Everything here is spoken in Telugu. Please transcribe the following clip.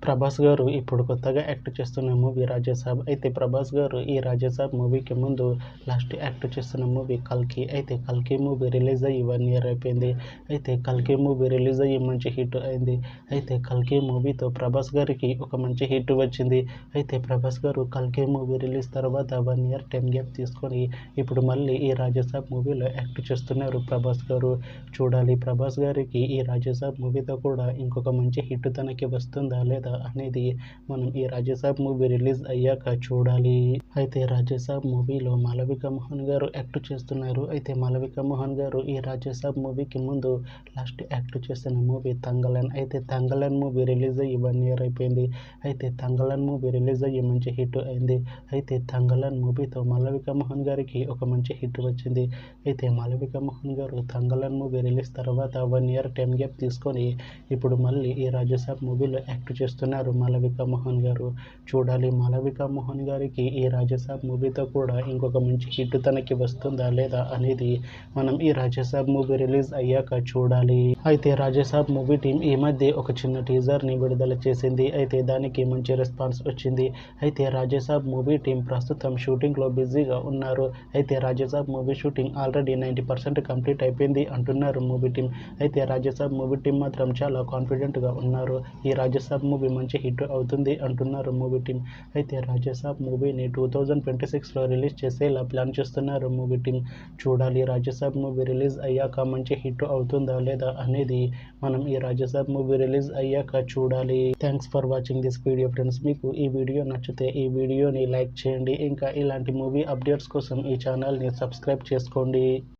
ప్రభాస్ గారు ఇప్పుడు కొత్తగా యాక్ట్ చేస్తున్న మూవీ రాజాసాబ్. అయితే ప్రభాస్ గారు ఈ రాజాసాబ్ మూవీకి ముందు లాస్ట్ యాక్ట్ చేస్తున్న మూవీ కల్కి. అయితే కల్కి మూవీ రిలీజ్ అయ్యి 1 year అయిపోయింది. అయితే కల్కి మూవీ రిలీజ్ అయ్యి మంచి హిట్ అయింది. అయితే కల్కి మూవీతో ప్రభాస్ గారికి ఒక మంచి హిట్ వచ్చింది. అయితే ప్రభాస్ గారు కల్కి మూవీ రిలీజ్ తర్వాత 1 year టైం గ్యాప్ తీసుకొని ఇప్పుడు మళ్ళీ ఈ రాజాసాబ్ మూవీలో యాక్ట్ చేస్తున్నారు ప్రభాస్ గారు. చూడాలి ప్రభాస్ గారికి ఈ రాజాసాబ్ మూవీతో కూడా ఇంకొక మంచి హిట్ తనకి వస్తుందా లేదా అనేది మనం ఈ రాజాసాబ్ మూవీ రిలీజ్ అయ్యాక చూడాలి. అయితే రాజాసాబ్ మూవీలో మాళవిక మోహన్ గారు యాక్ట్ చేస్తున్నారు. అయితే మాళవిక మోహన్ గారు ఈ రాజాసాబ్ మూవీకి ముందు లాస్ట్ యాక్ట్ చేసిన మూవీ తంగలన్. అయితే తంగలన్ మూవీ రిలీజ్ అయ్యి 1 year అయిపోయింది. అయితే తంగలన్ మూవీ రిలీజ్ అయ్యి మంచి హిట్ అయింది. అయితే తంగలన్ మూవీతో మాళవిక మోహన్ గారికి ఒక మంచి హిట్ వచ్చింది. అయితే మాళవిక మోహన్ గారు తంగలన్ మూవీ రిలీజ్ తర్వాత 1 year టైం గ్యాప్ తీసుకొని ఇప్పుడు మళ్ళీ ఈ రాజాసాబ్ మూవీలో యాక్ట్ చేస్తున్నారు మాళవిక మోహన్ గారు. చూడాలి మాళవిక మోహన్ గారికి ఈ రాజాసాబ్ మూవీతో కూడా ఇంకొక మంచి హిట్ తనకి వస్తుందా లేదా అనేది మనం ఈ రాజాసాబ్ మూవీ రిలీజ్ అయ్యాక చూడాలి. అయితే రాజాసాబ్ మూవీ టీం ఈ మధ్య ఒక చిన్న టీజర్ని విడుదల చేసింది. అయితే దానికి మంచి రెస్పాన్స్ వచ్చింది. అయితే రాజాసాబ్ మూవీ టీం ప్రస్తుతం షూటింగ్లో బిజీగా ఉన్నారు. అయితే Rajasaab movie shooting already 90% complete అయిపోయింది అంటున్నారు మూవీ టీం. అయితే రాజాసాబ్ మూవీ టీం మాత్రం చాలా కాన్ఫిడెంట్గా ఉన్నారు. ఈ రాజాసాబ్ మూవీ మంచి హిట్ అవుతుంది అంటున్నారు మూవీ టీం. అయితే రాజాసాబ్ మూవీని 2026లో రిలీజ్ చేసేలా ప్లాన్ చేస్తున్నారు మూవీ టీం. చూడాలి రాజాసాబ్ మూవీ రిలీజ్ అయ్యాక మంచి హిట్ అవుతుందా లేదా అనేది మనం ఈ రాజాసాబ్ మూవీ రిలీజ్ అయ్యాక చూడాలి. Thanks for watching this video friends. మీకు ఈ వీడియో నచ్చితే ఈ వీడియోని లైక్ చేయండి. ఇంకా ఇలాంటి మూవీ అప్డేట్స్ కోసం ఈ ఛానల్ని సబ్స్క్రైబ్ చేసుకోండి.